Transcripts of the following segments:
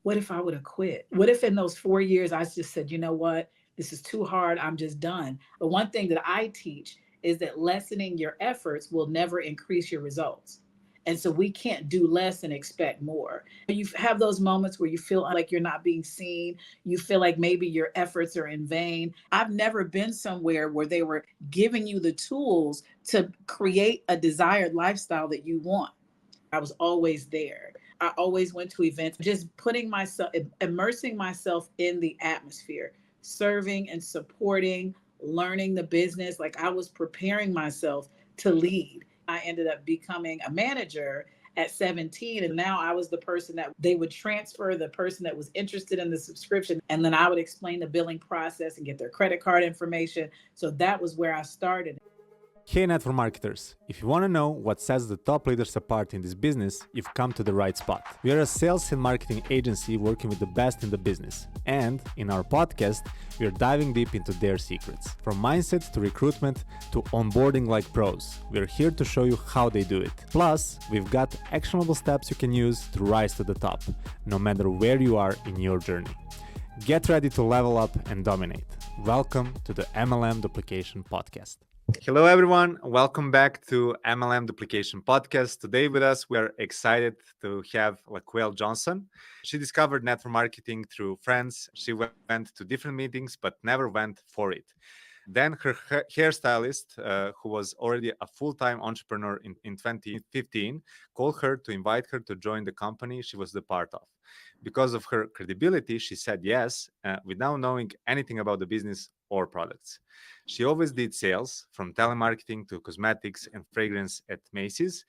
what if I would have quit? What if in those 4 years I just said, you know what, this is too hard, I'm just done. But one thing that I teach is that lessening your efforts will never increase your results. And so we can't do less and expect more. You have those moments where you feel like you're not being seen. You feel like maybe your efforts are in vain. I've never been somewhere where they were giving you the tools to create a desired lifestyle that you want. I was always there. I always went to events, just putting myself, immersing myself in the atmosphere, serving and supporting, learning the business. Like I was preparing myself to lead. I ended up becoming a manager at 17. And now I was the person that they would transfer the person that was interested in the subscription. And then I would explain the billing process and get their credit card information. So that was where I started. Hey network marketers, if you want to know what sets the top leaders apart in this business, you've come to the right spot. We are a sales and marketing agency working with the best in the business. And in our podcast, we are diving deep into their secrets. From mindset to recruitment to onboarding like pros, we are here to show you how they do it. Plus, we've got actionable steps you can use to rise to the top, no matter where you are in your journey. Get ready to level up and dominate. Welcome to the MLM Duplication Podcast. Hello, everyone. Welcome back to MLM Duplication Podcast. Today with us, we are excited to have LaQuail Johnson. She discovered network marketing through friends. She went to different meetings, but never went for it. Then her hairstylist, who was already a full-time entrepreneur in 2015, called her to invite her to join the company she was the part of. Because of her credibility, she said yes, without knowing anything about the business or products. She always did sales, from telemarketing to cosmetics and fragrance at Macy's.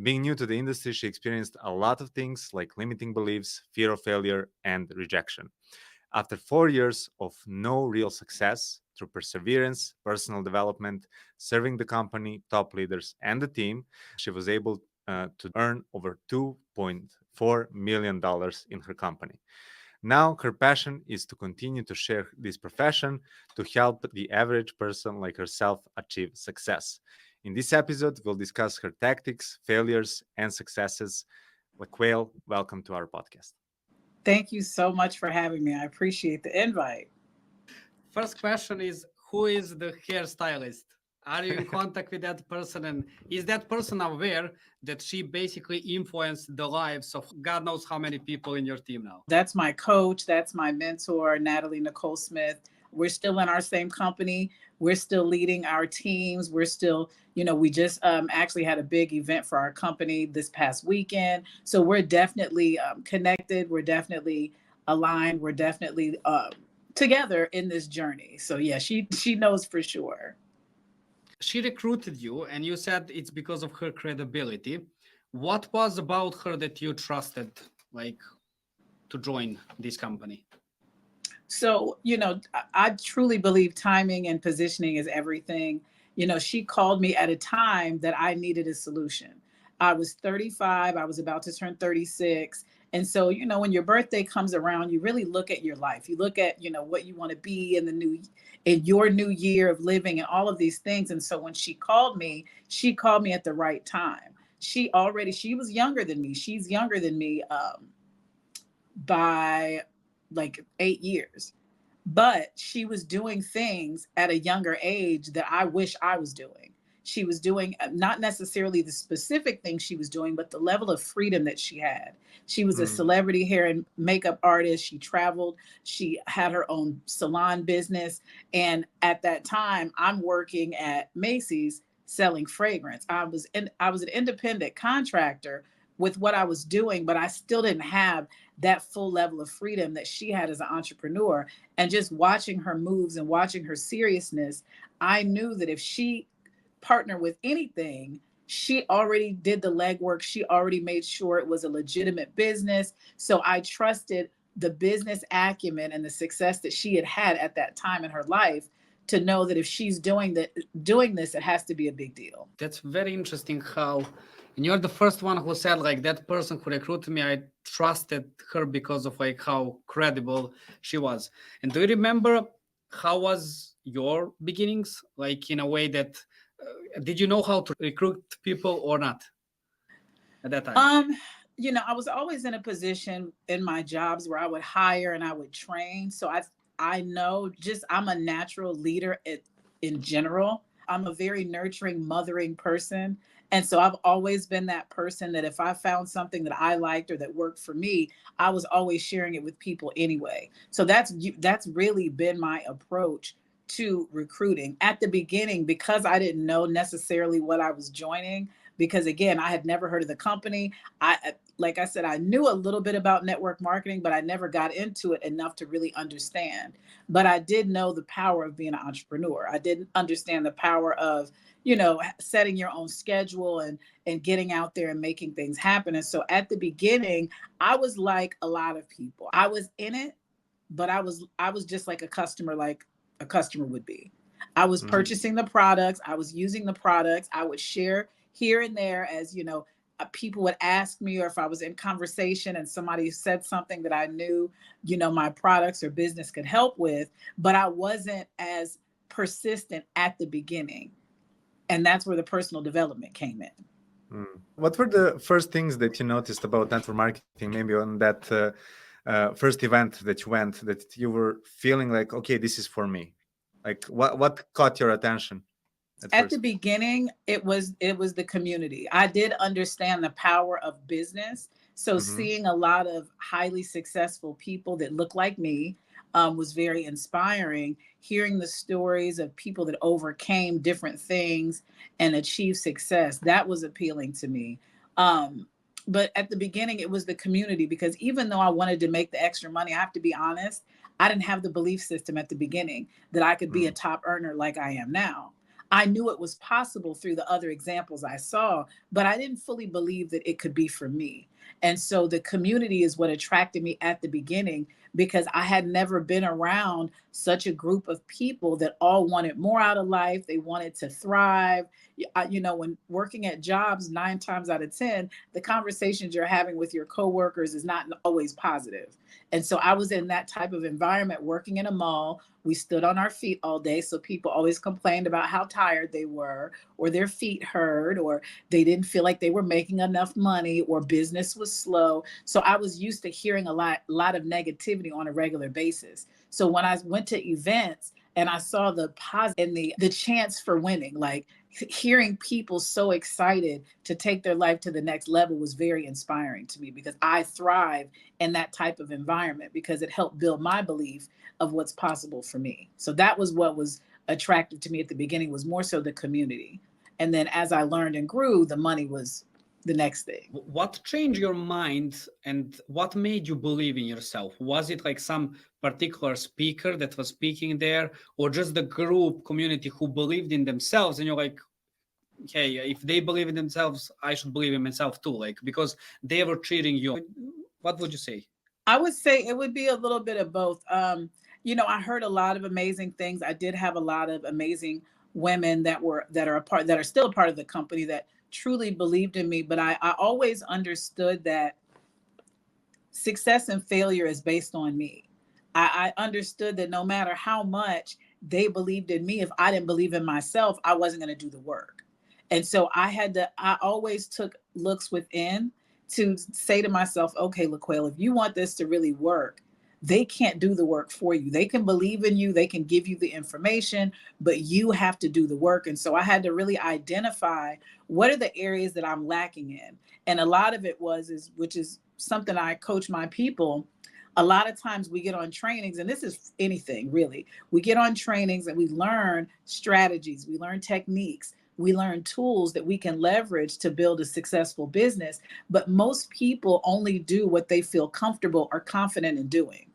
Being new to the industry, she experienced a lot of things like limiting beliefs, fear of failure, and rejection. After 4 years of no real success, through perseverance, personal development, serving the company, top leaders, and the team, she was able to earn over $2.4 million in her company. Now, her passion is to continue to share this profession to help the average person like herself achieve success. In this episode, we'll discuss her tactics, failures, and successes. LaQuail, welcome to our podcast. Thank you so much for having me. I appreciate the invite. First question is, who is the hairstylist? Are you in contact with that person? And is that person aware that she basically influenced the lives of God knows how many people in your team now? That's my coach. That's my mentor, Natalie Nicole Smith. We're still in our same company. We're still leading our teams. We're still, we just actually had a big event for our company this past weekend. So we're definitely connected. We're definitely aligned. We're definitely together in this journey. So yeah, she knows for sure. She recruited you, and you said it's because of her credibility. What was about her that you trusted, like, to join this company? So, I truly believe timing and positioning is everything. She called me at a time that I needed a solution. I was 35, I was about to turn 36. And so, when your birthday comes around, you really look at your life. You look at, what you want to be in your new year of living and all of these things. And so when she called me at the right time. She was younger than me. She's younger than me by like 8 years. But she was doing things at a younger age that I wish I was doing. She was doing not necessarily the specific thing she was doing, but the level of freedom that she had. She was a celebrity hair and makeup artist. She traveled. She had her own salon business. And at that time, I'm working at Macy's selling fragrance. I was an independent contractor with what I was doing, but I still didn't have that full level of freedom that she had as an entrepreneur. And just watching her moves and watching her seriousness, I knew that if she partnered with anything, she already did the legwork. She already made sure it was a legitimate business. So I trusted the business acumen and the success that she had had at that time in her life to know that if she's doing this, it has to be a big deal. That's very interesting how, and you're the first one who said like that person who recruited me, I trusted her because of like how credible she was. And do you remember how was your beginnings? Like in a way that, did you know how to recruit people or not at that time? I was always in a position in my jobs where I would hire and I would train. So I know just I'm a natural leader in general. I'm a very nurturing, mothering person. And so I've always been that person that if I found something that I liked or that worked for me, I was always sharing it with people anyway. So that's really been my approach to recruiting at the beginning, because I didn't know necessarily what I was joining, because again, I had never heard of the company. Like I said, I knew a little bit about network marketing, but I never got into it enough to really understand. But I did know the power of being an entrepreneur. I didn't understand the power of, setting your own schedule and getting out there and making things happen. And so at the beginning, I was like a lot of people. I was in it, but I was just like a customer would be. I was Mhm. purchasing the products, I was using the products, I would share here and there as, people would ask me, or if I was in conversation and somebody said something that I knew, my products or business could help with, but I wasn't as persistent at the beginning. And that's where the personal development came in. Mm. What were the first things that you noticed about network marketing, maybe on that first event that you went, that you were feeling like, okay, this is for me? Like what caught your attention at At the first? beginning, it was the community. I did understand the power of business. So Hmm. seeing a lot of highly successful people that look like me was very inspiring. Hearing the stories of people that overcame different things and achieved success, that was appealing to me. Um, but at the beginning, it was the community, because even though I wanted to make the extra money, I have to be honest, I didn't have the belief system at the beginning that I could be a Mm. top earner like I am now. I knew it was possible through the other examples I saw, but I didn't fully believe that it could be for me. And so the community is what attracted me at the beginning, because I had never been around such a group of people that all wanted more out of life. They wanted to thrive. When working at jobs, 9 times out of 10, the conversations you're having with your coworkers is not always positive. And so I was in that type of environment working in a mall. We stood on our feet all day. So people always complained about how tired they were, or their feet hurt, or they didn't feel like they were making enough money, or business was slow. So I was used to hearing a lot of negativity on a regular basis. So when I went to events and I saw the positive and the chance for winning, like hearing people so excited to take their life to the next level was very inspiring to me, because I thrive in that type of environment, because it helped build my belief of what's possible for me. So that was what was attractive to me at the beginning, was more so the community. And then as I learned and grew, the money was the next thing. What changed your mind and what made you believe in yourself? Was it like some particular speaker that was speaking there, or just the group community who believed in themselves and you're like, hey, if they believe in themselves, I should believe in myself too, like because they were treating you? What would you say? I would say it would be a little bit of both. I heard a lot of amazing things. I did have a lot of amazing women that are still a part of the company that truly believed in me. But I always understood that success and failure is based on me. I understood that no matter how much they believed in me, if I didn't believe in myself, I wasn't going to do the work. And so I always took looks within to say to myself, okay, LaQuail, if you want this to really work, they can't do the work for you. They can believe in you, they can give you the information, but you have to do the work. And so I had to really identify what are the areas that I'm lacking in. And a lot of it which is something I coach my people. A lot of times we get on trainings, and this is anything really. We get on trainings and we learn strategies, we learn techniques, we learn tools that we can leverage to build a successful business. But most people only do what they feel comfortable or confident in doing.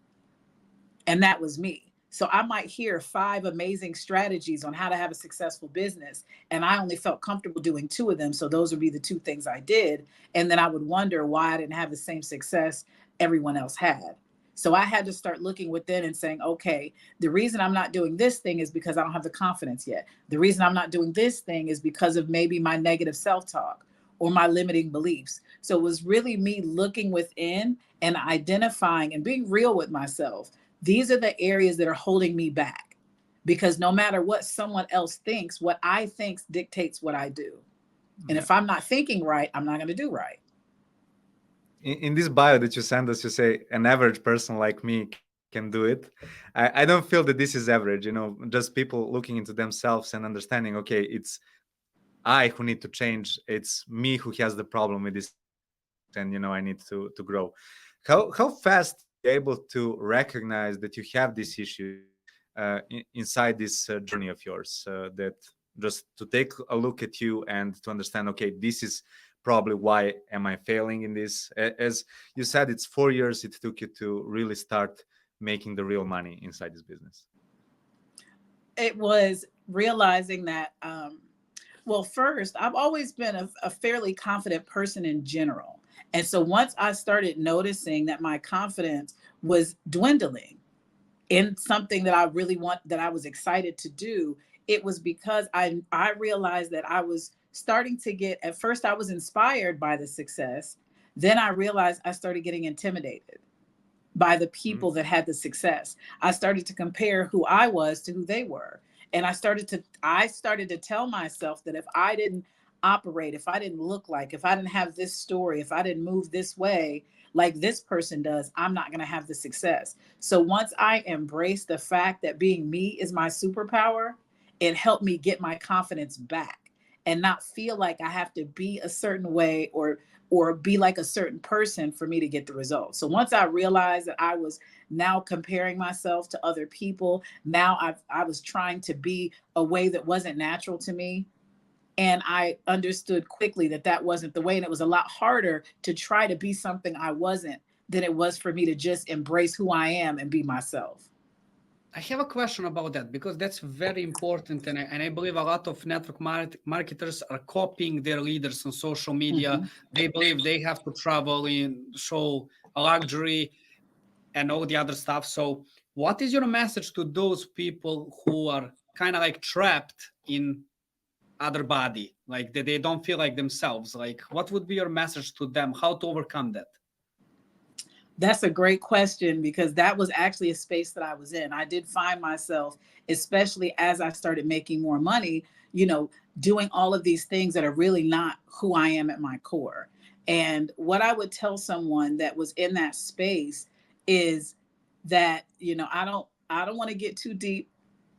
And that was me. So I might hear 5 amazing strategies on how to have a successful business, and I only felt comfortable doing 2 of them. So those would be the 2 things I did. And then I would wonder why I didn't have the same success everyone else had. So I had to start looking within and saying, okay, the reason I'm not doing this thing is because I don't have the confidence yet. The reason I'm not doing this thing is because of maybe my negative self talk or my limiting beliefs. So it was really me looking within and identifying and being real with myself. These are the areas that are holding me back, because no matter what someone else thinks, what I think dictates what I do. And Yeah. if I'm not thinking right, I'm not going to do right. in this bio that you send us, you say an average person like me can do it. I don't feel that this is average, just people looking into themselves and understanding, okay, it's I who need to change. It's me who has the problem with this, and I need to grow. How fast are you able to recognize that you have these issues inside this journey of yours? That just to take a look at you and to understand, okay, this is probably why am I failing in this? As you said, it's 4 years it took you to really start making the real money inside this business. It was realizing that, well, first, I've always been a fairly confident person in general. And so once I started noticing that my confidence was dwindling in something that I really that I was excited to do, it was because I realized that I was starting to get, at first I was inspired by the success. Then I realized I started getting intimidated by the people that had the success. I started to compare who I was to who they were. And I started to tell myself that if I didn't operate, if I didn't look like, if I didn't have this story, if I didn't move this way like this person does, I'm not going to have the success. So once I embraced the fact that being me is my superpower, it helped me get my confidence back and not feel like I have to be a certain way or be like a certain person for me to get the results. So once I realized that I was now comparing myself to other people, now I was trying to be a way that wasn't natural to me. And I understood quickly that that wasn't the way. And it was a lot harder to try to be something I wasn't than it was for me to just embrace who I am and be myself. I have a question about that because that's very important, and I believe a lot of network marketers are copying their leaders on social media. Mhm. They believe they have to travel in, show a luxury, and all the other stuff. So, what is your message to those people who are kind of like trapped in other body, like they don't feel like themselves? Like, what would be your message to them? How to overcome that? That's a great question because that was actually a space that I was in. I did find myself, especially as I started making more money, doing all of these things that are really not who I am at my core. And what I would tell someone that was in that space is that, I don't want to get too deep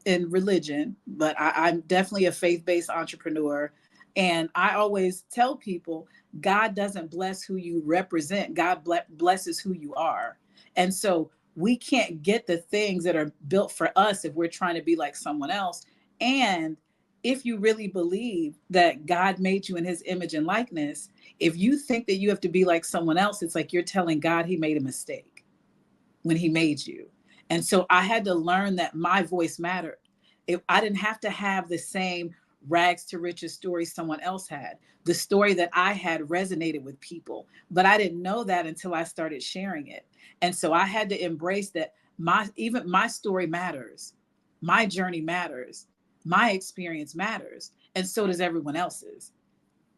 in religion, but I'm definitely a faith-based entrepreneur. And I always tell people, God doesn't bless who you represent. God blesses who you are. And so we can't get the things that are built for us if we're trying to be like someone else. And if you really believe that God made you in his image and likeness, if you think that you have to be like someone else, it's like you're telling God he made a mistake when he made you. And so I had to learn that my voice mattered. I didn't have to have the same rags to riches story someone else had. The story that I had resonated with people, but I didn't know that until I started sharing it. And so I had to embrace that even my story matters. My journey matters. My experience matters. And so does everyone else's.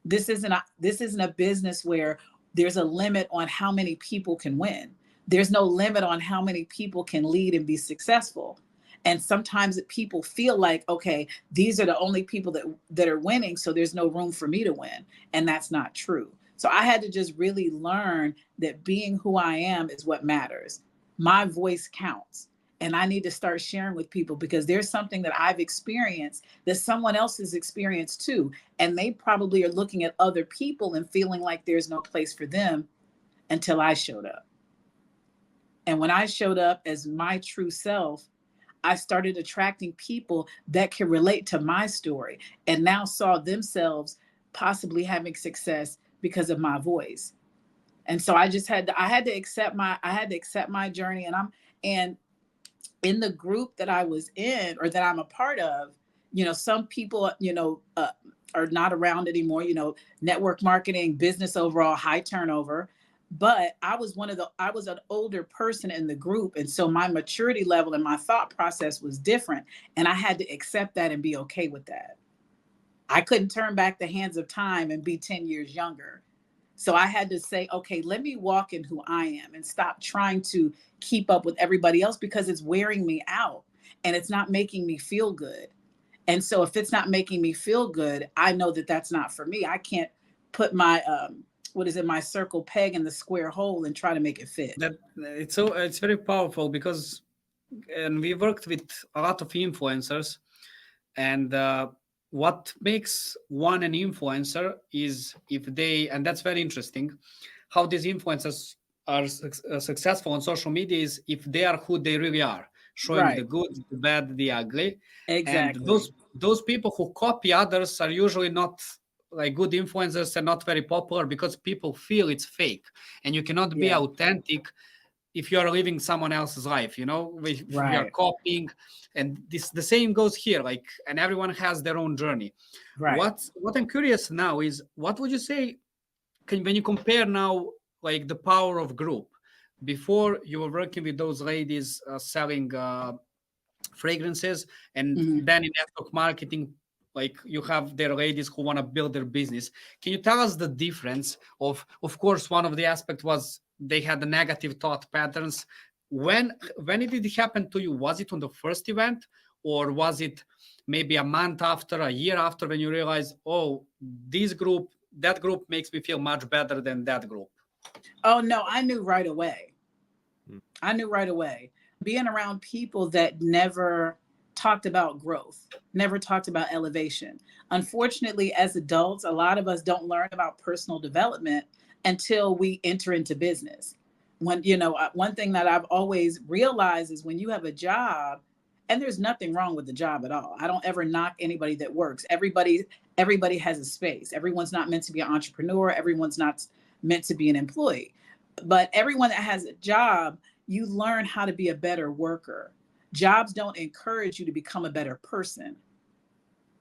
This isn't a business where there's a limit on how many people can win. There's no limit on how many people can lead and be successful. And sometimes people feel like, okay, these are the only people that are winning, so there's no room for me to win. And that's not true. So I had to just really learn that being who I am is what matters. My voice counts. And I need to start sharing with people because there's something that I've experienced that someone else has experienced too. And they probably are looking at other people and feeling like there's no place for them until I showed up. And when I showed up as my true self, I started attracting people that can relate to my story and now saw themselves possibly having success because of my voice. And so I had to accept my journey. And in the group that I was in or that I'm a part of, some people, are not around anymore, network marketing, business overall, high turnover. But I was an older person in the group. And so my maturity level and my thought process was different. And I had to accept that and be okay with that. I couldn't turn back the hands of time and be 10 years younger. So I had to say, okay, let me walk in who I am and stop trying to keep up with everybody else because it's wearing me out and it's not making me feel good. And so if it's not making me feel good, I know that that's not for me. I can't put my what is it, my circle peg in the square hole and try to make it fit. That it's very powerful because, and we worked with a lot of influencers, and what makes one an influencer is if they, and that's very interesting, how these influencers are successful on social media is if they are who they really are, showing the Right. good, the bad, the ugly. And Exactly. those people who copy others are usually not like good influencers and not very popular because people feel it's fake, and you cannot be Yeah. authentic if you are living someone else's life, if we are Right. copying. And this the same goes here, like, and everyone has their own journey. Right. What I'm curious now is, what would you say, when you compare now, like the power of group? Before you were working with those ladies selling fragrances, and Mhm. then in network marketing, like you have their ladies who want to build their business. Can you tell us the difference? Of course, one of the aspect was they had the negative thought patterns. When did it happen to you? Was it on the first event, or was it maybe a month after, a year after, when you realize, oh, that group makes me feel much better than that group? Oh no, I knew right away. Mm. I knew right away. Being around people that never talked about growth, never talked about elevation. Unfortunately, as adults, a lot of us don't learn about personal development until we enter into business. One thing that I've always realized is when you have a job, and there's nothing wrong with the job at all. I don't ever knock anybody that works. Everybody has a space. Everyone's not meant to be an entrepreneur. Everyone's not meant to be an employee. But everyone that has a job, you learn how to be a better worker. Jobs don't encourage you to become a better person.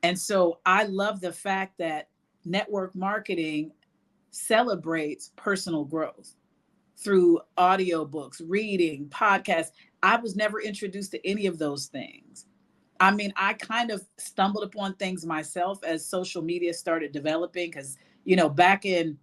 And so I love the fact that network marketing celebrates personal growth through audiobooks, reading, podcasts. I was never introduced to any of those things. I mean, I kind of stumbled upon things myself as social media started developing because, back in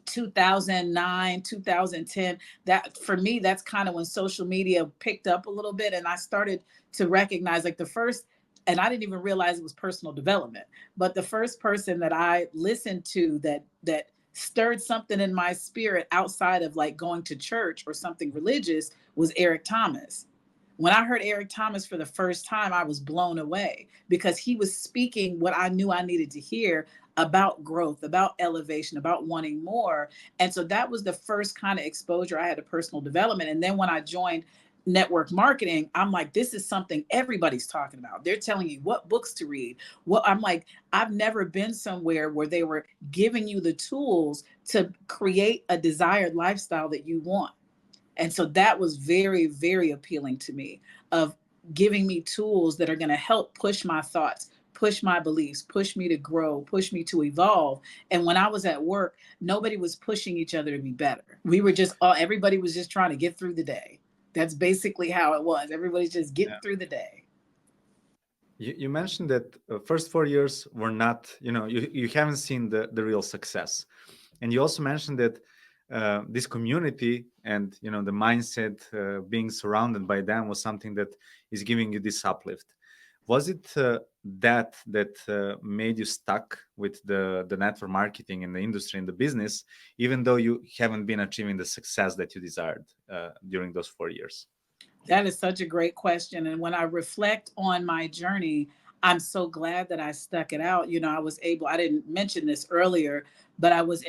2009, 2010, that for me, that's kind of when social media picked up a little bit. And I started to recognize like the first, and I didn't even realize it was personal development, but the first person that I listened to that stirred something in my spirit outside of like going to church or something religious was Eric Thomas. When I heard Eric Thomas for the first time, I was blown away because he was speaking what I knew I needed to hear about growth, about elevation, about wanting more. And so that was the first kind of exposure I had to personal development. And then when I joined network marketing, I'm like, this is something everybody's talking about. They're telling you what books to read. I'm like, I've never been somewhere where they were giving you the tools to create a desired lifestyle that you want. And so that was very, very appealing to me, of giving me tools that are going to help push my thoughts, push my beliefs, push me to grow, push me to evolve. And when I was at work, nobody was pushing each other to be better. We were just everybody was just trying to get through the day. That's basically how it was. Everybody's just getting through the day. You mentioned that first 4 years were not, you haven't seen the real success. And you also mentioned that this community and, the mindset, being surrounded by them was something that is giving you this uplift. Was it that made you stuck with the network marketing in the industry, in the business, even though you haven't been achieving the success that you desired during those 4 years? That is such a great question. And when I reflect on my journey, I'm so glad that I stuck it out. I didn't mention this earlier, but I was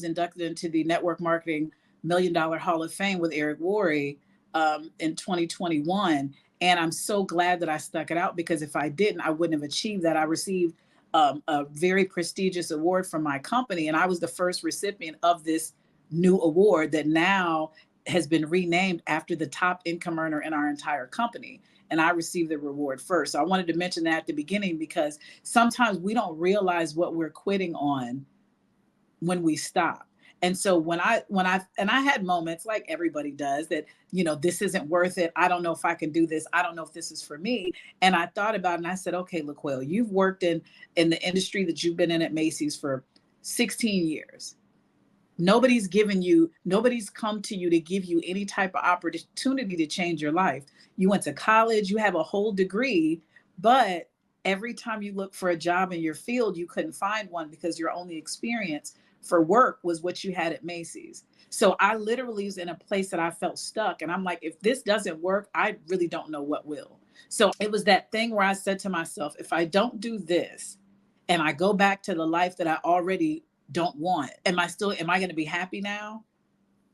inducted into the Network Marketing $1 Million Hall of Fame with Eric Worre in 2021. And I'm so glad that I stuck it out, because if I didn't, I wouldn't have achieved that. I received a very prestigious award from my company, and I was the first recipient of this new award that now has been renamed after the top income earner in our entire company. And I received the reward first. So I wanted to mention that at the beginning, because sometimes we don't realize what we're quitting on when we stop. And so when I had moments like everybody does that, this isn't worth it. I don't know if I can do this. I don't know if this is for me. And I thought about it and I said, okay, LaQuail, you've worked in the industry that you've been in at Macy's for 16 years. Nobody's come to you to give you any type of opportunity to change your life. You went to college, you have a whole degree, but every time you look for a job in your field, you couldn't find one because your only experience for work was what you had at Macy's. So I literally was in a place that I felt stuck. And I'm like, if this doesn't work, I really don't know what will. So it was that thing where I said to myself, if I don't do this and I go back to the life that I already don't want, am I going to be happy now?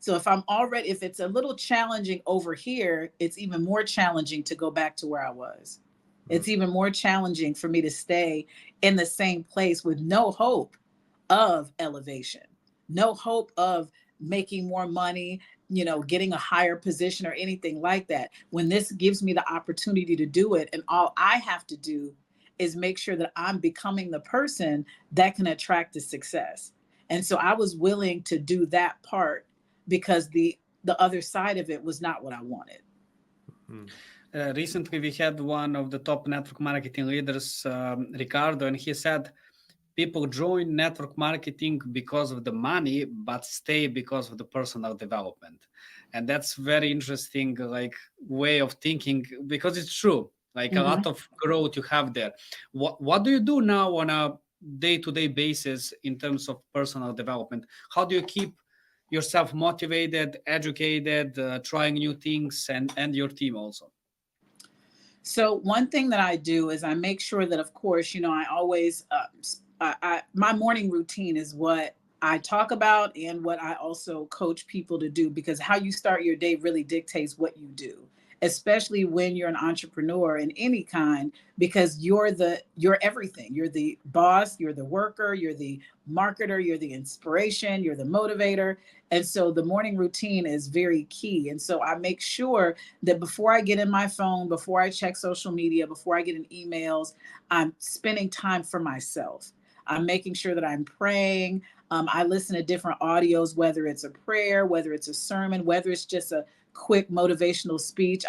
So if it's a little challenging over here, it's even more challenging to go back to where I was. It's even more challenging for me to stay in the same place with no hope of elevation, no hope of making more money, getting a higher position or anything like that. When this gives me the opportunity to do it, and all I have to do is make sure that I'm becoming the person that can attract the success. And so I was willing to do that part because the other side of it was not what I wanted. Recently, we had one of the top network marketing leaders, Ricardo, and he said people join network marketing because of the money, but stay because of the personal development. And that's very interesting, like way of thinking, because it's true. Like a lot of growth you have there. What do you do now on a day-to-day basis in terms of personal development? How do you keep yourself motivated, educated, trying new things, and your team also? So one thing that I do is I make sure that, of course, I always, my morning routine is what I talk about and what I also coach people to do, because how you start your day really dictates what you do, especially when you're an entrepreneur in any kind, because you're everything. You're the boss, you're the worker, you're the marketer, you're the inspiration, you're the motivator. And so the morning routine is very key. And so I make sure that before I get in my phone, before I check social media, before I get in emails, I'm spending time for myself. I'm making sure that I'm praying. I listen to different audios, whether it's a prayer, whether it's a sermon, whether it's just a quick motivational speech.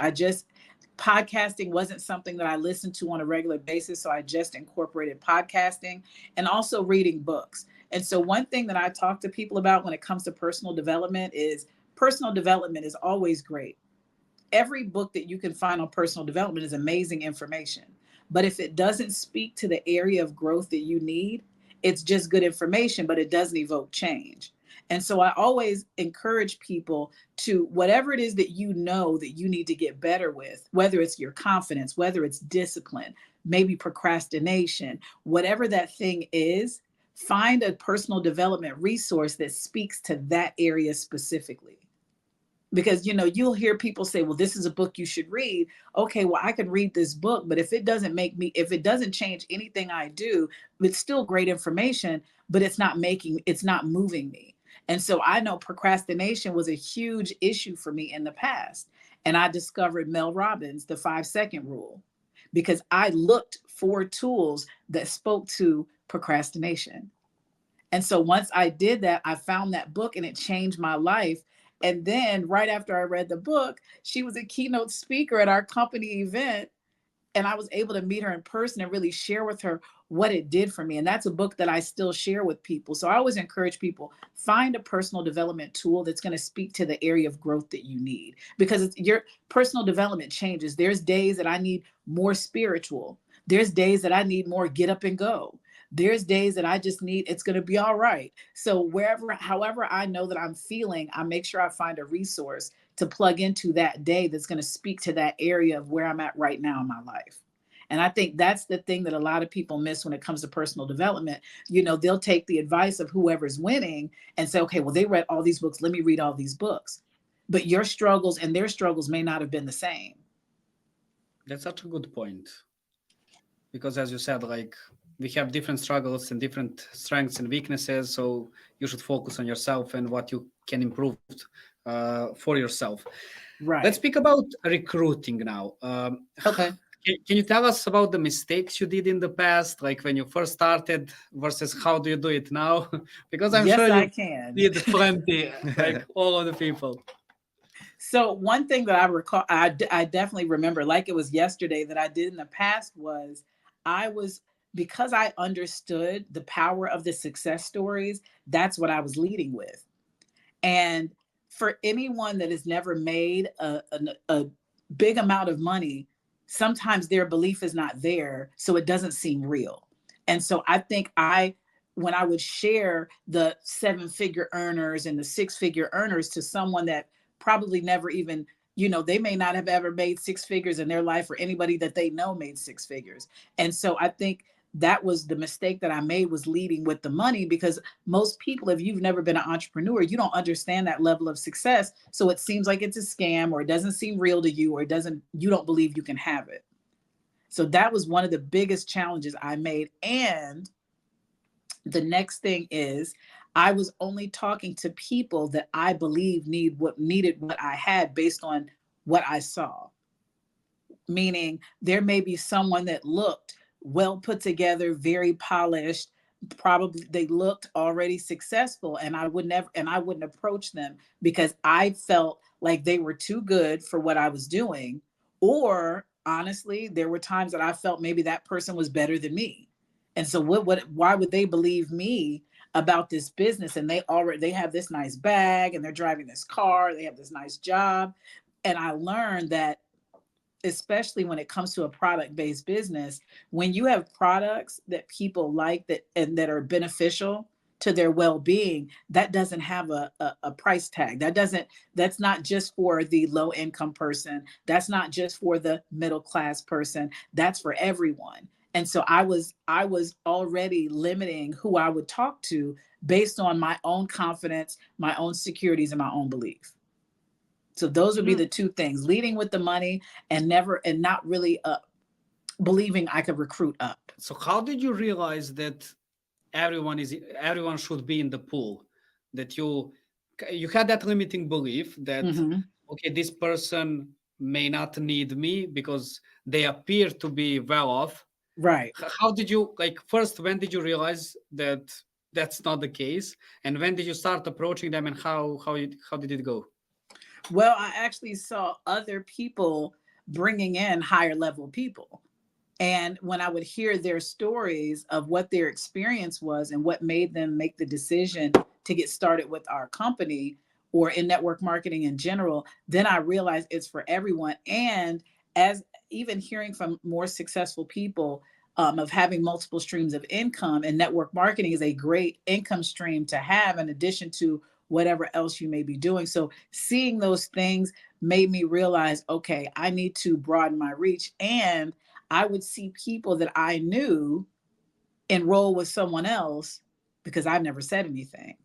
Podcasting wasn't something that I listened to on a regular basis, so I just incorporated podcasting and also reading books. And so one thing that I talk to people about when it comes to personal development is always great. Every book that you can find on personal development is amazing information. But if it doesn't speak to the area of growth that you need, it's just good information, but it doesn't evoke change. And so I always encourage people to, whatever it is that you know that you need to get better with, whether it's your confidence, whether it's discipline, maybe procrastination, whatever that thing is, find a personal development resource that speaks to that area specifically. Because, you'll hear people say, well, this is a book you should read. Okay, well, I could read this book, but if it doesn't change anything I do, it's still great information, but it's not moving me. And so I know procrastination was a huge issue for me in the past. And I discovered Mel Robbins, the 5-second rule, because I looked for tools that spoke to procrastination. And so once I did that, I found that book and it changed my life. And then right after I read the book, she was a keynote speaker at our company event. And I was able to meet her in person and really share with her what it did for me. And that's a book that I still share with people. So I always encourage people, find a personal development tool that's going to speak to the area of growth that you need, because your personal development changes. There's days that I need more spiritual. There's days that I need more get up and go. There's days that I just need, it's going to be all right. So however I know that I'm feeling, I make sure I find a resource to plug into that day that's going to speak to that area of where I'm at right now in my life. And I think that's the thing that a lot of people miss when it comes to personal development. They'll take the advice of whoever's winning and say, okay, well, they read all these books, let me read all these books. But your struggles and their struggles may not have been the same. That's such a good point. Because as you said, like, we have different struggles and different strengths and weaknesses. So you should focus on yourself and what you can improve for yourself. Right. Let's speak about recruiting now. Okay. Can you tell us about the mistakes you did in the past, like when you first started versus how do you do it now? Because I'm Yes, sure I you can. did plenty, like all of the people. So one thing that I recall, I definitely remember like it was yesterday, that I did in the past was because I understood the power of the success stories, that's what I was leading with. And for anyone that has never made a big amount of money, sometimes their belief is not there, so it doesn't seem real. And so I think I when I would share the 7-figure earners and the 6-figure earners to someone that probably never even, they may not have ever made 6 figures in their life, or anybody that they know made 6 figures. And so I think that was the mistake that I made, was leading with the money, because most people, if you've never been an entrepreneur, you don't understand that level of success. So it seems like it's a scam, or it doesn't seem real to you, or you don't believe you can have it. So that was one of the biggest challenges I made. And the next thing is, I was only talking to people that I believe needed what I had, based on what I saw. Meaning, there may be someone that looked well put together, very polished, probably they looked already successful, and I wouldn't approach them, because I felt like they were too good for what I was doing. Or honestly, there were times that I felt maybe that person was better than me. And so why would they believe me about this business? And they have this nice bag, and they're driving this car, they have this nice job. And I learned that, especially when it comes to a product-based business, when you have products that people like, that are beneficial to their well-being, that doesn't have a price tag. That's not just for the low income person. That's not just for the middle class person. That's for everyone. And so I was already limiting who I would talk to, based on my own confidence, my own securities, and my own belief. So those would be the two things: leading with the money, and not really believing I could recruit up. So how did you realize that everyone should be in the pool? That you had that limiting belief that okay, this person may not need me because they appear to be well off. Right. How did you, first, when did you realize that that's not the case, and when did you start approaching them, and how did it go? Well, I actually saw other people bringing in higher level people. And when I would hear their stories of what their experience was and what made them make the decision to get started with our company, or in network marketing in general, then I realized it's for everyone. And as even hearing from more successful people, of having multiple streams of income, and network marketing is a great income stream to have, in addition to whatever else you may be doing. So seeing those things made me realize, okay, I need to broaden my reach. And I would see people that I knew enroll with someone else, because I never said anything.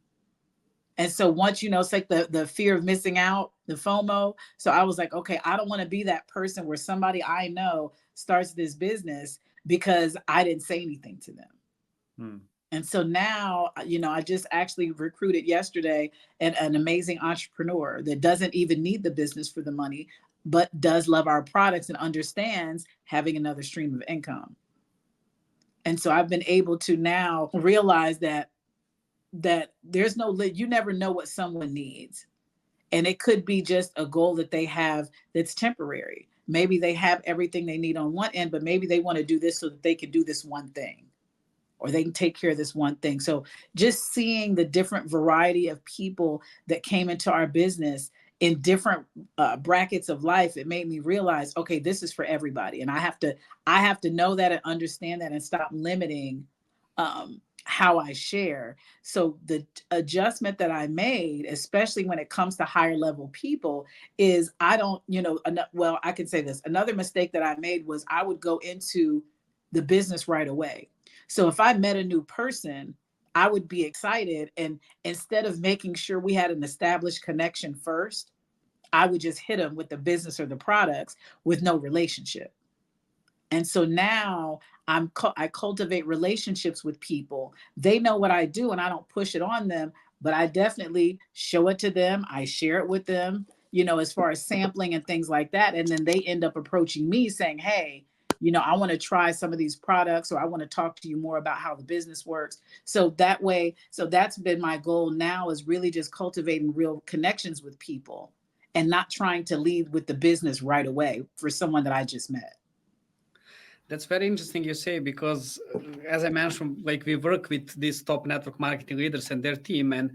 And so once, it's like the fear of missing out, the FOMO. So I was like, okay, I don't want to be that person where somebody I know starts this business because I didn't say anything to them. And so now, I just actually recruited yesterday an amazing entrepreneur that doesn't even need the business for the money, but does love our products and understands having another stream of income. And so I've been able to now realize that there's you never know what someone needs. And it could be just a goal that they have that's temporary. Maybe they have everything they need on one end, but maybe they want to do this so that they can do this one thing, or they can take care of this one thing. So just seeing the different variety of people that came into our business in different brackets of life, it made me realize, okay, this is for everybody. And I have to know that and understand that, and stop limiting how I share. So the adjustment that I made, especially when it comes to higher level people, is I can say this. Another mistake that I made was I would go into the business right away. So if I met a new person, I would be excited. And instead of making sure we had an established connection first, I would just hit them with the business or the products with no relationship. And so now I cultivate relationships with people. They know what I do, and I don't push it on them, but I definitely show it to them. I share it with them, as far as sampling and things like that. And then they end up approaching me saying, hey, I want to try some of these products, or I want to talk to you more about how the business works. So that's been my goal now, is really just cultivating real connections with people and not trying to lead with the business right away for someone that I just met. That's very interesting you say, because as I mentioned, we work with these top network marketing leaders and their team, and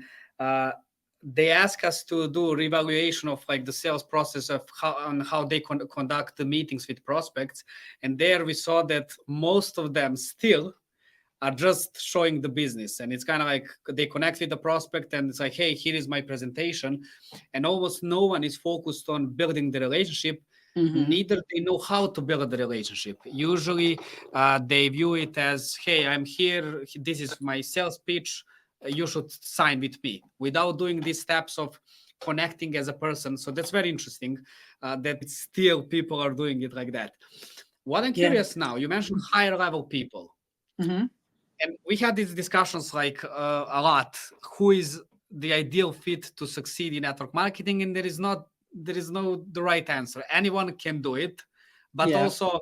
they ask us to do a reevaluation of the sales process of how they conduct the meetings with prospects. And there we saw that most of them still are just showing the business, and it's kind of like they connect with the prospect and it's like, hey, here is my presentation, and almost no one is focused on building the relationship. Mm-hmm. Neither they know how to build the relationship. Usually they view it as, hey, I'm here, this is my sales pitch, you should sign with me, without doing these steps of connecting as a person. So that's very interesting that still people are doing it like that. What I'm Yeah. curious now, you mentioned higher level people, Mm-hmm. and we had these discussions like a lot. Who is the ideal fit to succeed in network marketing? And there is no the right answer. Anyone can do it, but Yeah. also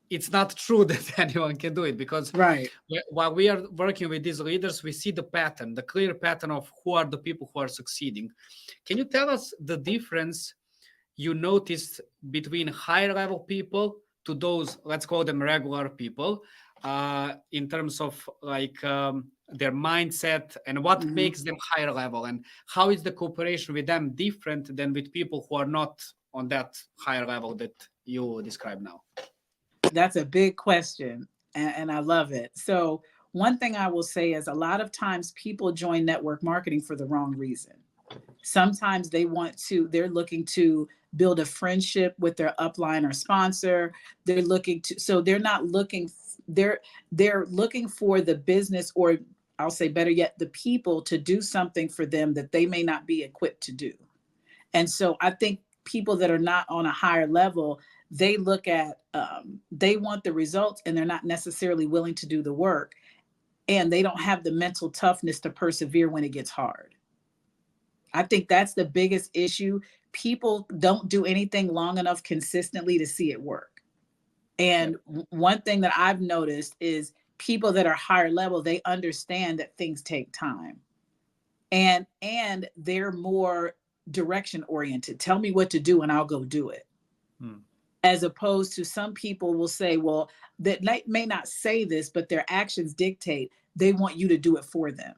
it's not true that anyone can do it, because Right. while we are working with these leaders, we see the pattern, the clear pattern of who are the people who are succeeding. Can you tell us the difference you noticed between higher level people to those, let's call them regular people, in terms of like their mindset, and what Mm-hmm. makes them higher level, and how is the cooperation with them different than with people who are not on that higher level that you describe now? That's a big question, and I love it. So, one thing I will say is a lot of times people join network marketing for the wrong reason. Sometimes they're looking to build a friendship with their upline or sponsor. They're not looking, they're looking for the business, or I'll say better yet, the people to do something for them that they may not be equipped to do. And so I think people that are not on a higher level, they look at, they want the results and they're not necessarily willing to do the work. And they don't have the mental toughness to persevere when it gets hard. I think that's the biggest issue. People don't do anything long enough consistently to see it work. Yep. And one thing that I've noticed is people that are higher level, they understand that things take time. And they're more direction oriented. Tell me what to do and I'll go do it. Hmm. As opposed to some people will say, well, that may not say this, but their actions dictate they want you to do it for them,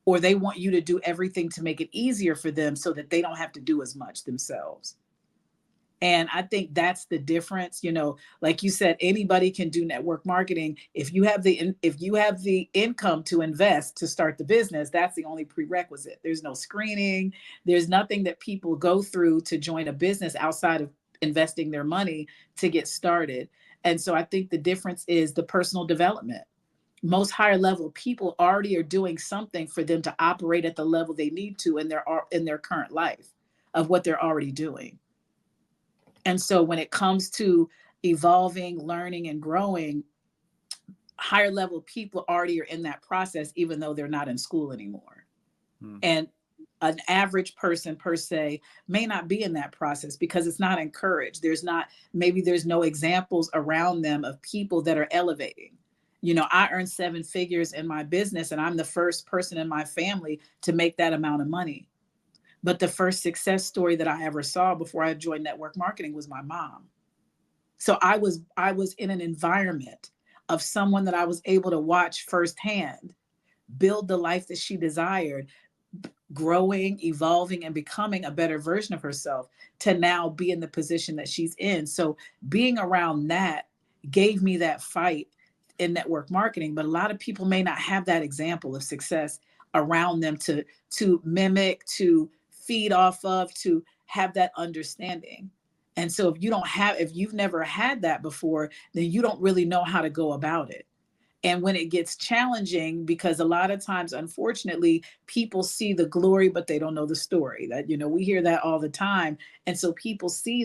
or they want you to do everything to make it easier for them so that they don't have to do as much themselves. And I think that's the difference. Like you said, anybody can do network marketing. If you have the income to invest to start the business, that's the only prerequisite. There's no screening. There's nothing that people go through to join a business outside of investing their money to get started. And so I think the difference is the personal development. Most higher level people already are doing something for them to operate at the level they need to in their current life of what they're already doing. And so when it comes to evolving, learning, and growing, higher level people already are in that process, even though they're not in school anymore. Hmm. And an average person per se may not be in that process because it's not encouraged. Maybe there's no examples around them of people that are elevating. I earned 7 figures in my business and I'm the first person in my family to make that amount of money. But the first success story that I ever saw before I joined network marketing was my mom. So I was in an environment of someone that I was able to watch firsthand build the life that she desired, growing, evolving, and becoming a better version of herself to now be in the position that she's in. So being around that gave me that fight in network marketing. But a lot of people may not have that example of success around them to mimic, to feed off of, to have that understanding. And so if you've never had that before, then you don't really know how to go about it. And when it gets challenging, because a lot of times, unfortunately, people see the glory, but they don't know the story. We hear that all the time. And so people see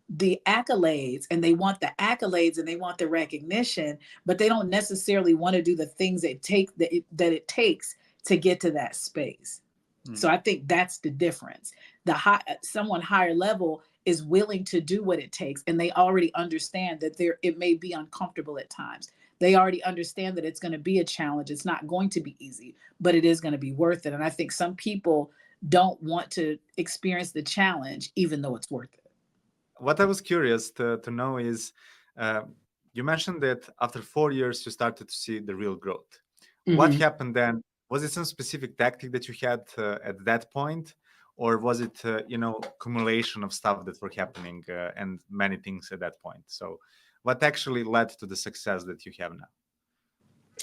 the accolades, and they want the accolades and they want the recognition, but they don't necessarily want to do the things that it takes to get to that space. So I think that's the difference. Someone higher level is willing to do what it takes, and they already understand that it may be uncomfortable at times. They already understand that it's going to be a challenge. It's not going to be easy, but it is going to be worth it. And I think some people don't want to experience the challenge, even though it's worth it. What I was curious to know is, uh, you mentioned that after 4 years you started to see the real growth. What Mhm. happened then? Was it some specific tactic that you had at that point, or was it accumulation of stuff that were happening and many things at that point? So, what actually led to the success that you have now?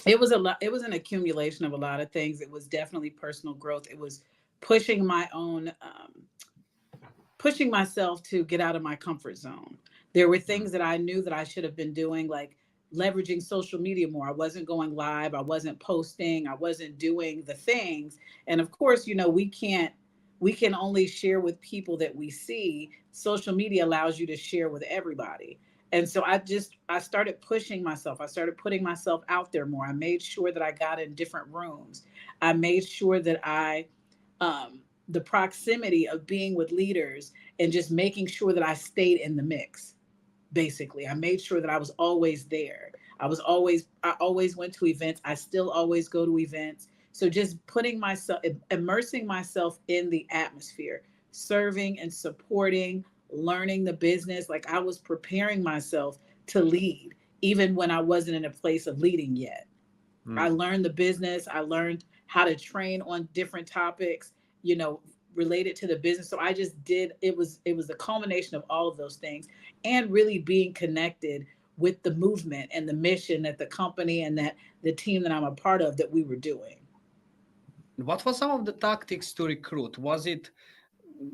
It was a lot. It was an accumulation of a lot of things. It was definitely personal growth. It was pushing my own pushing myself to get out of my comfort zone. There were Mm. things that I knew that I should have been doing, like leveraging social media more. I wasn't going live, I wasn't posting, I wasn't doing the things. And of course, we can only share with people that we see. Social media allows you to share with everybody. And so I started pushing myself. I started putting myself out there more. I made sure that I got in different rooms. I made sure that the proximity of being with leaders and just making sure that I stayed in the mix. Basically, I made sure that I was always there. I always went to events. I still always go to events. So just putting myself, immersing myself in the atmosphere, serving and supporting, learning the business. Like I was preparing myself to lead, even when I wasn't in a place of leading yet. I Mm. learned the business. I learned how to train on different topics, you know, related to the business. So I just did, it was the culmination of all of those things and really being connected with the movement and the mission that the company and that the team that I'm a part of that we were doing. What was some of the tactics to recruit? Was it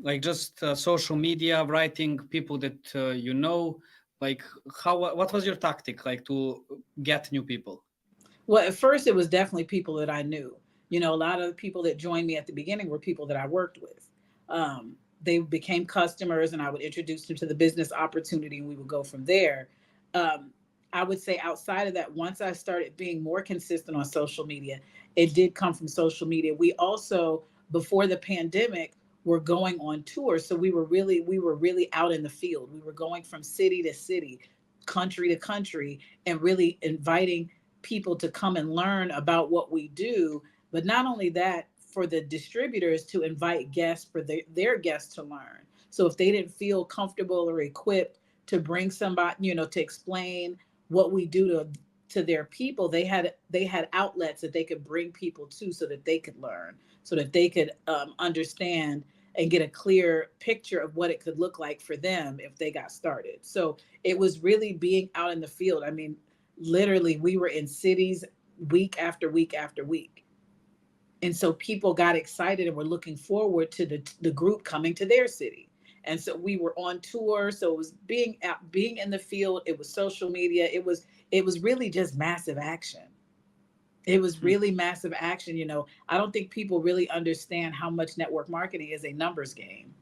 like just social media, writing people that you know? Like how? What was your tactic like to get new people? Well, at first it was definitely people that I knew. You know, a lot of the people that joined me at the beginning were people that I worked with. They became customers, and I would introduce them to the business opportunity, and we would go from there. Um, I would say outside of that, once I started being more consistent on social media, it did come from social media. We also, before the pandemic, were going on tour, so we were really out in the field. We were going from city to city, country to country, and really inviting people to come and learn about what we do. But not only that, for the distributors to invite guests for their guests to learn. So if they didn't feel comfortable or equipped to bring somebody, to explain what we do to their people, they had outlets that they could bring people to so that they could learn, so that they could understand and get a clear picture of what it could look like for them if they got started. So it was really being out in the field. I mean, literally we were in cities week after week after week, and so people got excited and were looking forward to the group coming to their city. And so we were on tour, so it was being out, being in the field. It was social media. It was really just massive action. It was Hmm. really massive action. I don't think people really understand how much network marketing is a numbers game.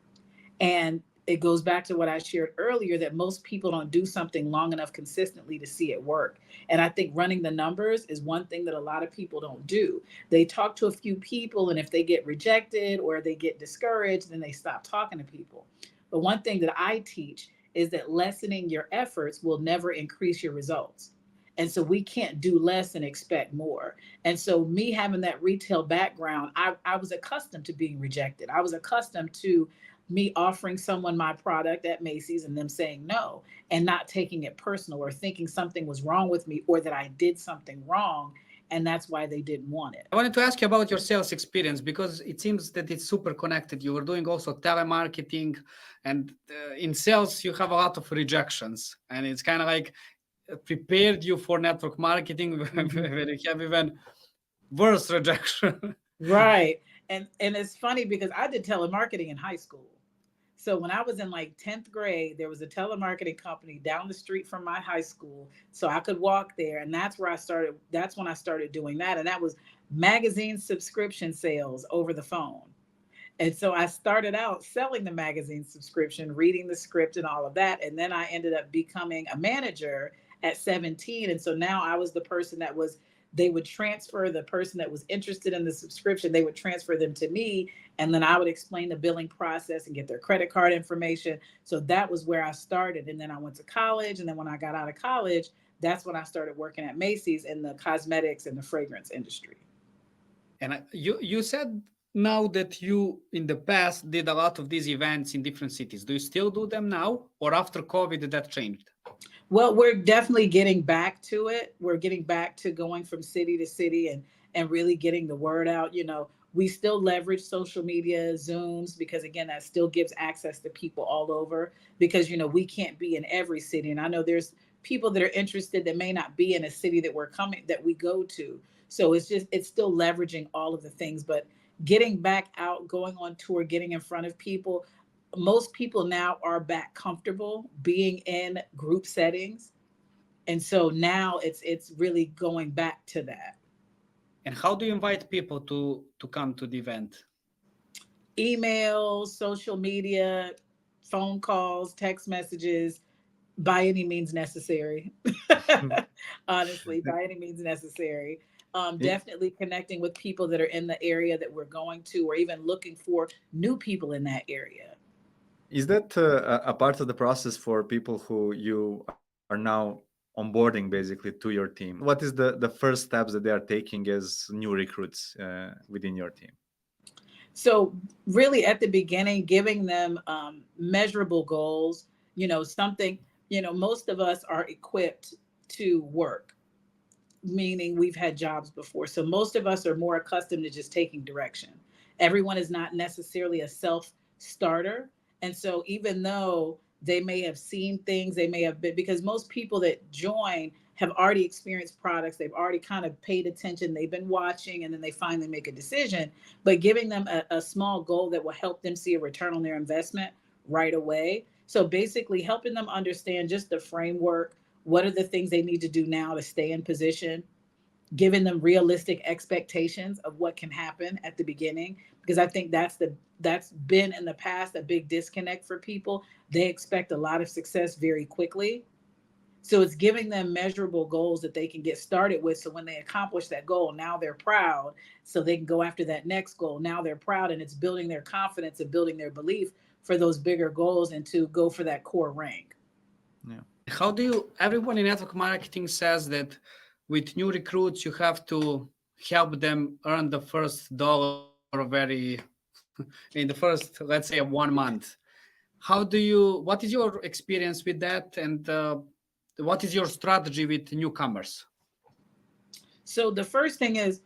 And it goes back to what I shared earlier, that most people don't do something long enough consistently to see it work. And I think running the numbers is one thing that a lot of people don't do. They talk to a few people, and if they get rejected or they get discouraged, then they stop talking to people. But one thing that I teach is that lessening your efforts will never increase your results. And so we can't do less and expect more. And so, me having that retail background, I was accustomed to being rejected. I was accustomed to me offering someone my product at Macy's and them saying no, and not taking it personal or thinking something was wrong with me or that I did something wrong, and that's why they didn't want it. I wanted to ask you about your sales experience because it seems that it's super connected. You were doing also telemarketing, and in sales, you have a lot of rejections, and it's kind of like prepared you for network marketing Mhm. where you have even worse rejection. Right. And it's funny because I did telemarketing in high school. So when I was in like 10th grade, there was a telemarketing company down the street from my high school. So I could walk there, and that's when I started doing that. And that was magazine subscription sales over the phone. And so I started out selling the magazine subscription, reading the script and all of that. And then I ended up becoming a manager at 17. And so now I was the person they would transfer the person that was interested in the subscription, they would transfer them to me. And then I would explain the billing process and get their credit card information. So that was where I started. And then I went to college. And then when I got out of college, that's when I started working at Macy's in the cosmetics and the fragrance industry. And you said now that you in the past did a lot of these events in different cities. Do you still do them now, or after COVID that changed? Well, we're definitely getting back to it. We're getting back to going from city to city and really getting the word out. We still leverage social media, Zooms, because again, that still gives access to people all over, because we can't be in every city. And I know people that are interested that may not be in a city that we go to. So it's still leveraging all of the things, but getting back out, going on tour, getting in front of people. Most people now are back comfortable being in group settings. And so now it's really going back to that. And how do you invite people to come to the event? Emails, social media, phone calls, text messages, by any means necessary. Honestly, by any means necessary. I- Definitely connecting with people that are in the area that we're going to, or even looking for new people in that area. Is that a part of the process for people who you are now onboarding basically to your team? What is the first steps that they are taking as new recruits within your team? So, really, at the beginning, giving them measurable goals, something, most of us are equipped to work, meaning we've had jobs before. So most of us are more accustomed to just taking direction. Everyone is not necessarily a self starter. And so even though they may have seen things, they may have been, because most people that join have already experienced products, they've already kind of paid attention, they've been watching, and then they finally make a decision. But giving them a small goal that will help them see a return on their investment right away. So basically helping them understand just the framework, what are the things they need to do now to stay in position, giving them realistic expectations of what can happen at the beginning, because I think that's been in the past a big disconnect for people. They expect a lot of success very quickly. So it's giving them measurable goals that they can get started with, so when they accomplish that goal, now they're proud, so they can go after that next goal. Now they're proud, and it's building their confidence and building their belief for those bigger goals and to go for that core rank. Yeah. How do you, everyone in network marketing says that with new recruits, you have to help them earn the first dollar very in the first, let's say, 1 month. What is your experience with that? And what is your strategy with newcomers? So the first thing is,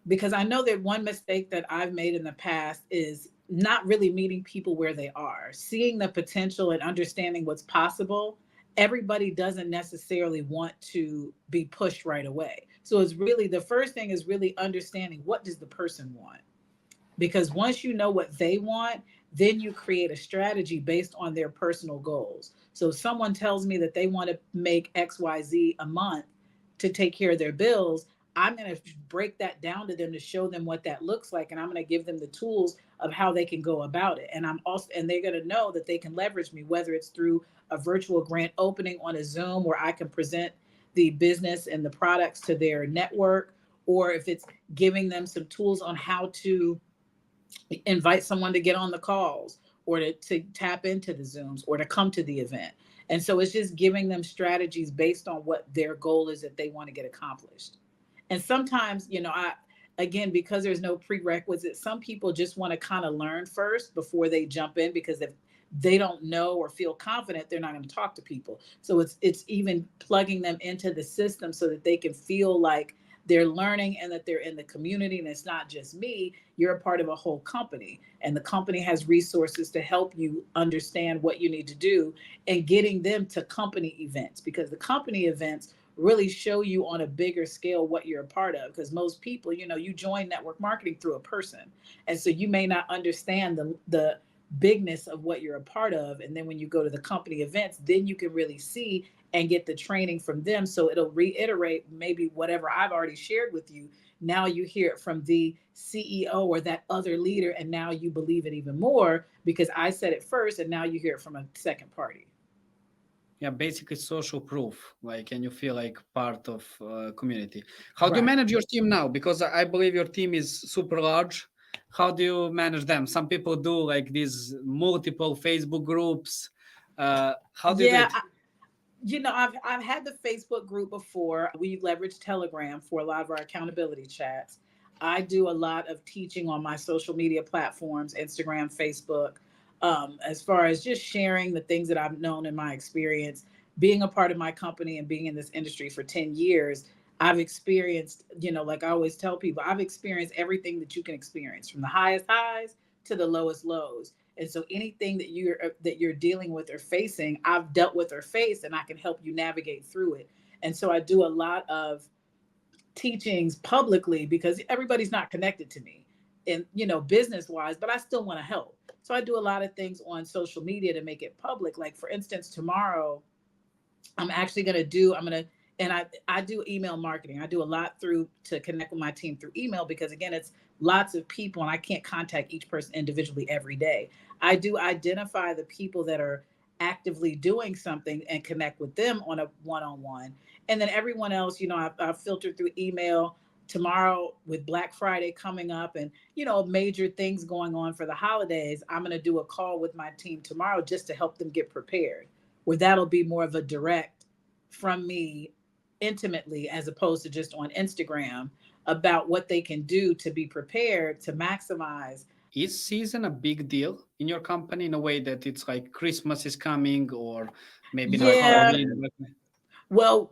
because I know that one mistake that I've made in the past is not really meeting people where they are, seeing the potential and understanding what's possible. Everybody doesn't necessarily want to be pushed right away. So it's really, the first thing is really understanding, what does the person want? Because once you know what they want, then you create a strategy based on their personal goals. So if someone tells me that they want to make XYZ a month to take care of their bills, I'm going to break that down to them to show them what that looks like, and I'm going to give them the tools of how they can go about it. And they're going to know that they can leverage me, whether it's through a virtual grant opening on a Zoom where I can present the business and the products to their network, or if it's giving them some tools on how to invite someone to get on the calls, or to tap into the Zooms, or to come to the event. And so it's just giving them strategies based on what their goal is that they want to get accomplished. And sometimes, again, because there's no prerequisite, some people just want to kind of learn first before they jump in, because if they don't know or feel confident, they're not going to talk to people. So it's even plugging them into the system so that they can feel like they're learning and that they're in the community, and it's not just me. You're a part of a whole company, and the company has resources to help you understand what you need to do, and getting them to company events, because the company events really show you on a bigger scale what you're a part of. Because most people, you join network marketing through a person, and so you may not understand the bigness of what you're a part of. And then when you go to the company events, then you can really see and get the training from them. So it'll reiterate maybe whatever I've already shared with you. Now you hear it from the CEO or that other leader, and now you believe it even more because I said it first, and now you hear it from a second party. Yeah, basically social proof, like, and you feel like part of community. How do you Right. manage your team now? Because I believe your team is super large. How do you manage them? Some people do like these multiple Facebook groups. How do you do Yeah, it? I've had the Facebook group before. We leverage Telegram for a lot of our accountability chats. I do a lot of teaching on my social media platforms, Instagram, Facebook, as far as just sharing the things that I've known in my experience. Being a part of my company and being in this industry for 10 years, I've experienced, like I always tell people, I've experienced everything that you can experience, from the highest highs to the lowest lows. And so anything that you're dealing with or facing, I've dealt with or faced, and I can help you navigate through it. And so I do a lot of teachings publicly because everybody's not connected to me and business wise, but I still want to help. So I do a lot of things on social media to make it public. Like for instance, tomorrow I'm actually going to do, I'm going to, and I do email marketing. I do a lot through to connect with my team through email because again, it's lots of people and I can't contact each person individually every day. I do identify the people that are actively doing something and connect with them on a one-on-one. And then everyone else, I've filtered through email. Tomorrow with Black Friday coming up and, major things going on for the holidays, I'm going to do a call with my team tomorrow just to help them get prepared, where that'll be more of a direct from me intimately as opposed to just on Instagram about what they can do to be prepared to maximize. Is season a big deal in your company in a way that it's like Christmas is coming or maybe not Yeah. Halloween? Well,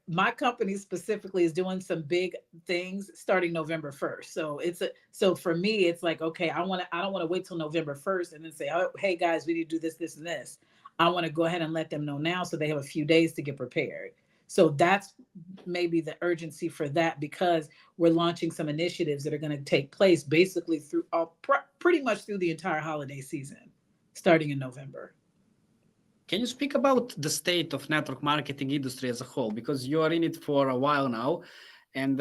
my company specifically is doing some big things starting November 1st. So for me, it's like, okay, I don't want to wait till November 1st and then say, oh, hey guys, we need to do this, this, and this. I want to go ahead and let them know now so they have a few days to get prepared. So that's maybe the urgency for that because we're launching some initiatives that are going to take place basically through pretty much through the entire holiday season, starting in November. Can you speak about the state of network marketing industry as a whole? Because you are in it for a while now, and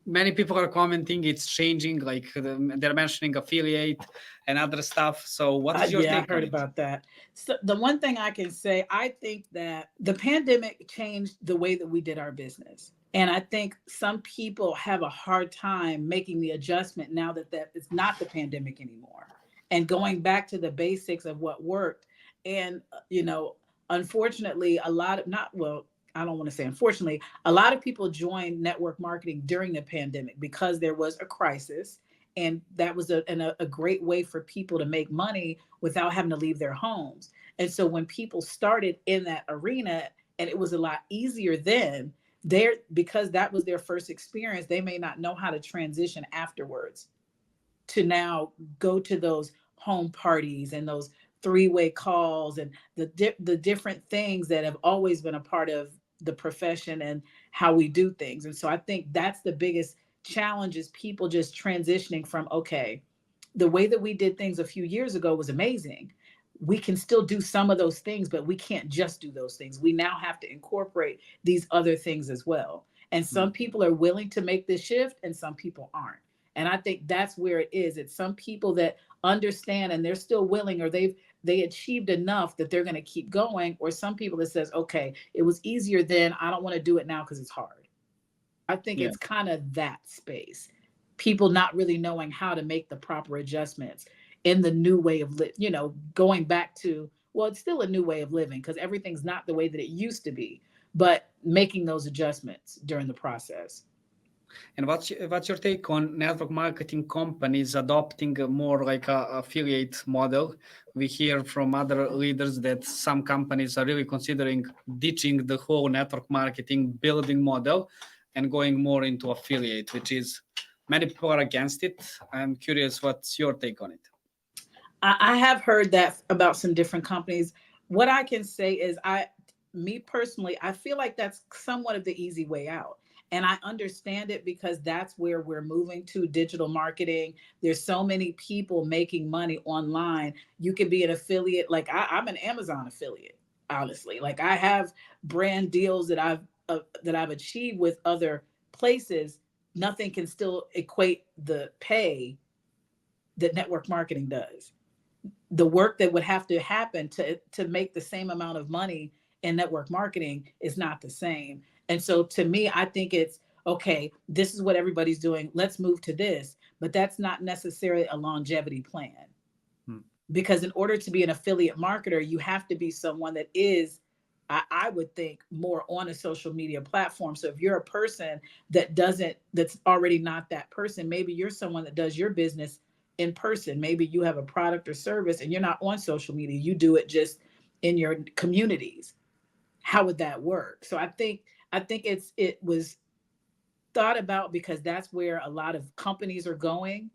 many people are commenting it's changing. Like they're mentioning affiliate and other stuff. So, what is your Yeah, take I heard on it? about that. So the one thing I can say, I think that the pandemic changed the way that we did our business. And I think some people have a hard time making the adjustment now that it's not the pandemic anymore and going back to the basics of what worked. And, unfortunately, a lot of not, well, I don't want to say unfortunately, a lot of people joined network marketing during the pandemic because there was a crisis. And that was a great way for people to make money without having to leave their homes. And so when people started in that arena, and it was a lot easier then, because that was their first experience, they may not know how to transition afterwards to now go to those home parties and those three-way calls and the different things that have always been a part of the profession and how we do things. And so I think that's the biggest challenge is people just transitioning from, okay, the way that we did things a few years ago was amazing. We can still do some of those things, but we can't just do those things. We now have to incorporate these other things as well. And some people are willing to make this shift and some people aren't. And I think that's where it is. It's some people that understand and they're still willing, or they achieved enough that they're going to keep going, or some people that says, okay, it was easier then, I don't want to do it now because it's hard. I think Yeah. it's kind of that space. People not really knowing how to make the proper adjustments in the new way of going back to, well, it's still a new way of living because everything's not the way that it used to be, but making those adjustments during the process. And what's your take on network marketing companies adopting a more like a affiliate model? We hear from other leaders that some companies are really considering ditching the whole network marketing building model and going more into affiliate, which is many people are against it. I'm curious, what's your take on it? I have heard that about some different companies. What I can say is me personally, I feel like that's somewhat of the easy way out. And I understand it because that's where we're moving to digital marketing. There's so many people making money online. You could be an affiliate. Like I'm an Amazon affiliate, honestly. Like I have brand deals that I've achieved with other places. Nothing can still equate the pay that network marketing does. The work that would have to happen to make the same amount of money in network marketing is not the same. And so to me, I think it's okay, this is what everybody's doing, let's move to this, but that's not necessarily a longevity plan. Hmm. Because in order to be an affiliate marketer, you have to be someone that is, I would think, more on a social media platform. So if you're a person that's already not that person, maybe you're someone that does your business in person. Maybe you have a product or service and you're not on social media. You do it just in your communities. How would that work? So I think it was thought about because that's where a lot of companies are going.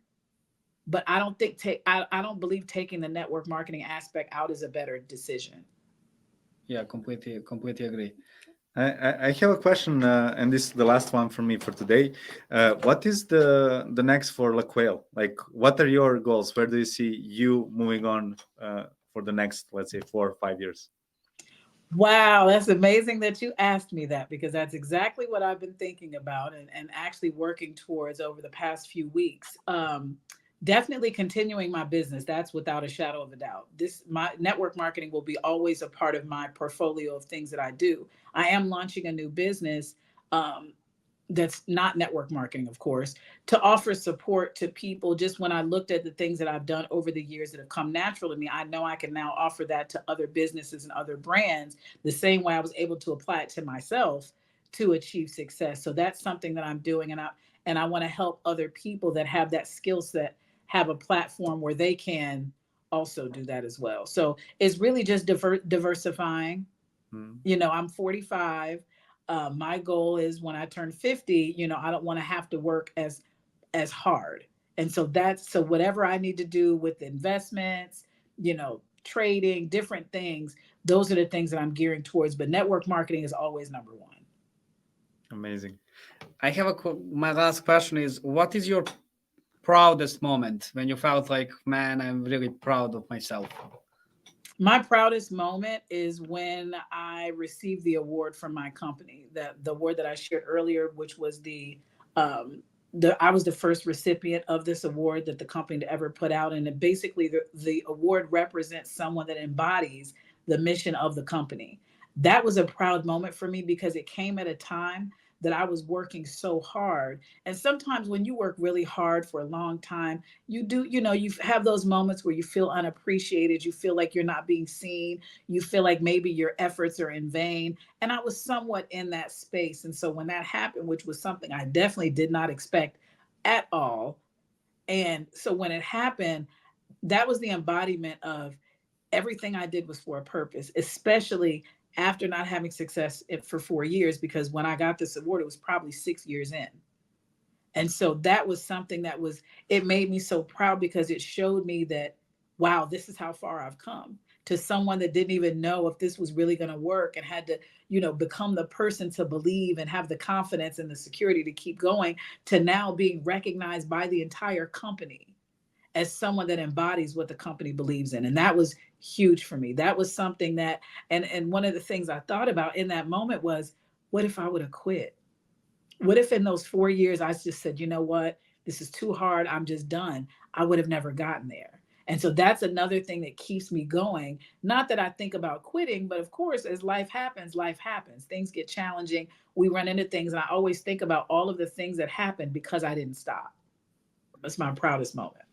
but I don't believe taking the network marketing aspect out is a better decision. Yeah, completely agree. I have a question, and this is the last one for me for today. What is the next for LaQuail? Like, what are your goals? Where do you see you moving on for the next, let's say, 4 or 5 years? Wow, that's amazing that you asked me that, because that's exactly what I've been thinking about and actually working towards over the past few weeks. Definitely continuing my business. That's without a shadow of a doubt. My network marketing will be always a part of my portfolio of things that I do. I am launching a new business. Um, that's not network marketing, of course, to offer support to people. Just when I looked at the things that I've done over the years that have come natural to me, I know I can now offer that to other businesses and other brands the same way I was able to apply it to myself to achieve success. So that's something that I'm doing, and I want to help other people that have that skill set have a platform where they can also do that as well. So it's really just diversifying. Hmm. I'm 45. My goal is when I turn 50, I don't want to have to work as hard. And so whatever I need to do with investments, trading, different things, those are the things that I'm gearing towards. But network marketing is always number one. Amazing. I have my last question is, what is your proudest moment when you felt like, man, I'm really proud of myself? My proudest moment is when I received the award from my company, the award that I shared earlier, which was um, I was the first recipient of this award that the company to ever put out, and basically the award represents someone that embodies the mission of the company. That was a proud moment for me because it came at a time that I was working so hard. And sometimes when you work really hard for a long time, you have those moments where you feel unappreciated, you feel like you're not being seen, you feel like maybe your efforts are in vain. And I was somewhat in that space. And so when that happened, which was something I definitely did not expect at all, and so when it happened, that was the embodiment of everything I did was for a purpose, especially after not having success for 4 years, because when I got this award, it was probably 6 years in. And so that was something it made me so proud because it showed me that, wow, this is how far I've come, to someone that didn't even know if this was really going to work and had to, become the person to believe and have the confidence and the security to keep going, to now being recognized by the entire company as someone that embodies what the company believes in. And that was huge for me. That was something that, and one of the things I thought about in that moment was, what if I would have quit? What if in those 4 years I just said, you know what, this is too hard, I'm just done? I would have never gotten there. And so that's another thing that keeps me going. Not that I think about quitting, but of course, as life happens, life happens. Things get challenging. We run into things. And I always think about all of the things that happened because I didn't stop. That's my proudest moment.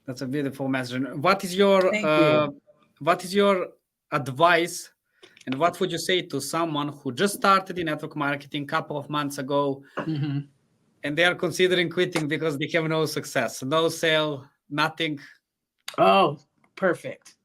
That's a beautiful message. Thank you. What is your advice, and what would you say to someone who just started in network marketing a couple of months ago, Mhm. and they are considering quitting because they have no success, no sale, nothing? Oh, perfect.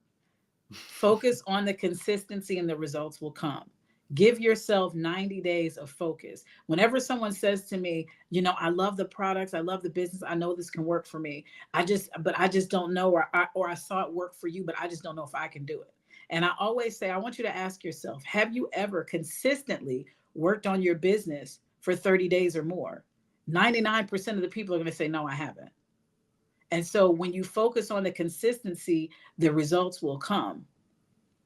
Focus on the consistency and the results will come. Give yourself 90 days of focus. Whenever someone says to me, I love the products, I love the business, I know this can work for me. But I just don't know, or I saw it work for you, but I just don't know if I can do it. And I always say, I want you to ask yourself, have you ever consistently worked on your business for 30 days or more? 99% of the people are going to say, no, I haven't. And so when you focus on the consistency, the results will come.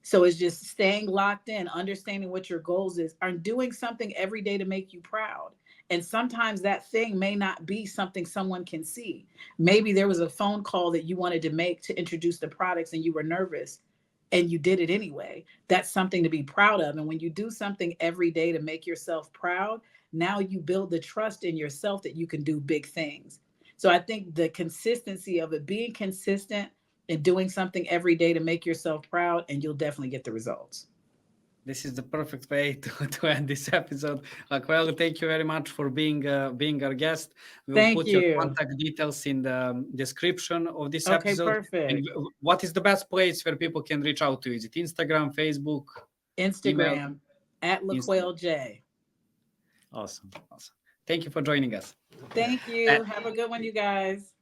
So it's just staying locked in, understanding what your goals is, and doing something every day to make you proud. And sometimes that thing may not be something someone can see. Maybe there was a phone call that you wanted to make to introduce the products and you were nervous and you did it anyway. That's something to be proud of. And when you do something every day to make yourself proud, now you build the trust in yourself that you can do big things. So I think the consistency of it, being consistent and doing something every day to make yourself proud, and you'll definitely get the results. This is the perfect way to end this episode. Well, thank you very much for being our guest. We will Thank put your you. contact details in the description of this Okay, episode. And perfect. what is the best place where people can reach out to you? Is it Instagram, Facebook, email? Instagram at Instagram. LaQuail J. Awesome. Awesome. Thank you for joining us. Thank Uh, you. Have a good one, you guys.